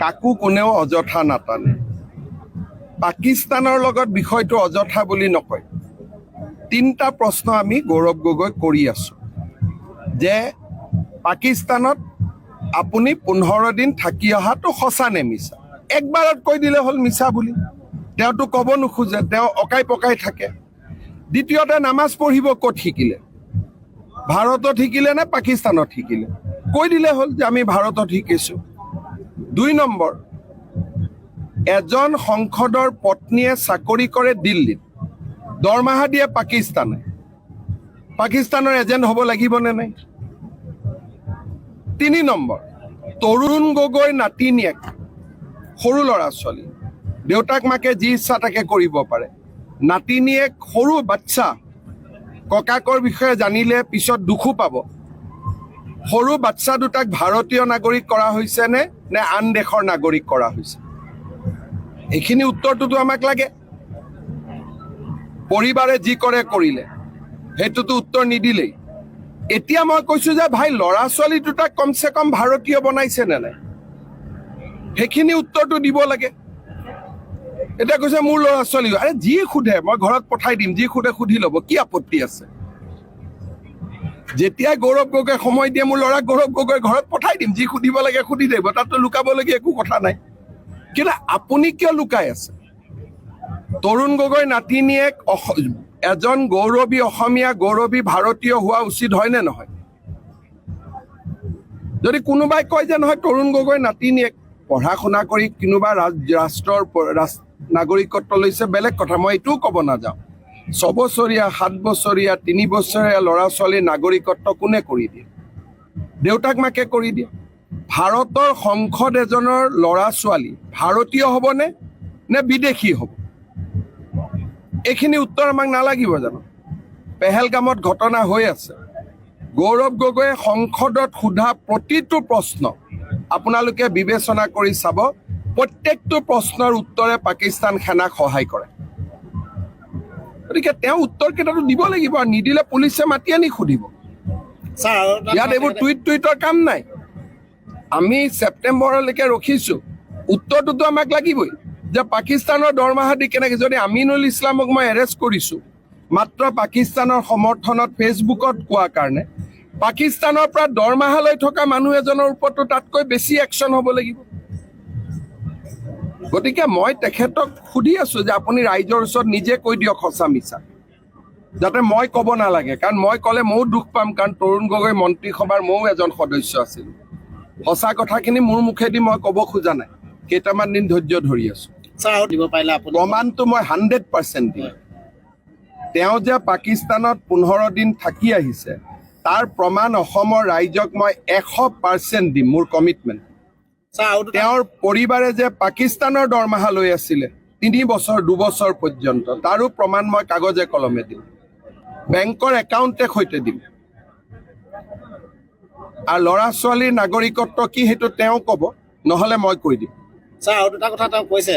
কাকো কোনেও অযথা নাটানে পাকিস্তানৰ লগত বিষয়টো অযথা বুলি নকয় তিনিটা প্ৰশ্ন আমি গৌৰৱ গগৈ কৰি আছো যে পাকিস্তানত আপুনি 15 দিন থাকি অহাটো সঁচা নে মিছা একবাৰত কৈ দিলে হ'ল মিছা বুলি তেওঁতো ক'ব নোখোজে তেওঁ অকাই পকাই থাকে দ্বিতীয়তে নামাজ পঢ়িব ক'ত শিকিলে ভাৰতত শিকিলে নে পাকিস্তানত শিকিলে কৈ দিলে হ'ল যে আমি ভাৰতত শিকিছো 2 নম্বৰ এজন সংসদৰ পত্নীয়ে চাকৰি কৰে দিল্লীত দৰমহা দিয়ে পাকিস্তানৰ এজেণ্ট হ'ব লাগিবনে নাই 3 নম্বৰ তৰুণ গগৈ নাতিনীয়েক সৰু ল'ৰা ছোৱালী দেউতাক মাকে যি ইচ্ছা তাকে কৰিব পাৰে নাতিনীয়েক সৰু বাচ্চা ককাকৰ বিষয়ে জানিলে পিছত দুখো পাব সৰু বাচ্চা দুটাক ভাৰতীয় নাগৰিক কৰা হৈছে নে আন দেশৰ নাগৰিক কৰা হৈছে এইখিনি উত্তৰটোতো আমাক লাগে পৰিবাৰে যি কৰে কৰিলে হেতুটো উত্তৰ নিদিলেই এতিয়া মই কৈছো যে ভাই ল'ৰা ছোৱালী দুটাক কমসে কম ভাৰতীয় বনাইছে নে নাই সেইখিনি উত্তৰটো দিব লাগে এটা কৈছে মোৰ ল'ৰা ছোৱালী আৰে যি খুধে মই ঘৰত পঠাই দিম যি খুধে খুধি ল'ব কি আপত্তি আছে যেতিয়া গৌৰৱ গগৈ সময় দিয়ে মোৰ ল'ৰাক গৌৰৱ গগৈ ঘৰত পঠাই দিম যি খুধিব লাগে খুধি দিব তাততো লুকাবলগীয়া একো কথা নাই কিন্তু আপুনি কিয় লুকাই আছে তৰুণ গগৈ নাতিনীয়েক এজন গৌৰৱী অসমীয়া গৌৰৱী ভাৰতীয় হোৱা উচিত হয় নে নহয় যদি কোনোবাই কয় যে নহয় তৰুণ গগৈ নাতিনীয়েক পঢ়া শুনা কৰি কোনোবা ৰাষ্ট্ৰৰ নাগৰিকত্ব লৈছে বেলেগ কথা মই এইটোও ক'ব নাযাওঁ 6 বছৰীয়া 7 বছৰীয়া 3 বছৰীয়া ল'ৰা ছোৱালীৰ নাগৰিকত্ব কোনে কৰি দিয়ে দেউতাক মাকে কৰি দিয়ে ভাৰতৰ সংসদ এজনৰ ল'ৰা ছোৱালী ভাৰতীয় হ'বনে নে বিদেশী হ'ব এইখিনি উত্তৰ আমাক নালাগিব জানো পেহেলগামত ঘটনা হৈ আছে গৌৰৱ গগৈয়ে সংসদত সোধা প্ৰতিটো প্ৰশ্ন আপোনালোকে বিবেচনা কৰি চাব প্ৰত্যেকটো প্ৰশ্নৰ উত্তৰে পাকিস্তান সেনাক সহায় কৰে গতিকে তেওঁ উত্তৰ কেইটাটো দিব লাগিব আৰু নিদিলে পুলিচে মাতি আনি সুধিব ইয়াত এইবোৰ টুইটৰ কাম নাই আমি ছেপ্টেম্বৰলৈকে ৰখিছো উত্তৰটোতো আমাক লাগিবই যে পাকিস্তানৰ দৰমহা দি কেনেকৈ যদি আমিনুল ইছলামক মই এৰেষ্ট কৰিছোঁ মাত্ৰ পাকিস্তানৰ সমৰ্থনত ফেচবুকত কোৱাৰ কাৰণে পাকিস্তানৰ পৰা দৰমহা লৈ থকা মানুহ এজনৰ ওপৰতো তাতকৈ বেছি একশ্যন হ'ব লাগিব গতিকে মই তেখেতক সুধি আছোঁ যে আপুনি ৰাইজৰ ওচৰত নিজে কৈ দিয়ক সঁচা মিছা যাতে মই ক'ব নালাগে কাৰণ মই ক'লে ময়ো দুখ পাম কাৰণ তৰুণ গগৈ মন্ত্ৰীসভাৰ ময়ো এজন সদস্য আছিলোঁ সঁচা কথাখিনি মোৰ মুখেদি মই ক'ব খোজা নাই কেইটামান দিন ধৈৰ্য ধৰি আছোঁ প্ৰমাণটো মই 100% দিম তেওঁ যে পাকিস্তানত 15 দিন থাকি আহিছে তাৰ প্ৰমাণ অসমৰ ৰাইজক মই 100% দিম মোৰ কমিটমেণ্ট তেওঁৰ পৰিবাৰে যে পাকিস্তানৰ দৰমহা লৈ আছিলে 3 বছৰ 2 বছৰ পৰ্যন্ত তাৰো প্ৰমাণ মই কাগজে কলমে দিম বেংকৰ একাউণ্টে সৈতে দিম আৰু ল'ৰা ছোৱালীৰ নাগৰিকত্ব কি সেইটো তেওঁ ক'ব নহ'লে মই কৈ দিম আৰু দুটা কথা তেওঁ কৈছে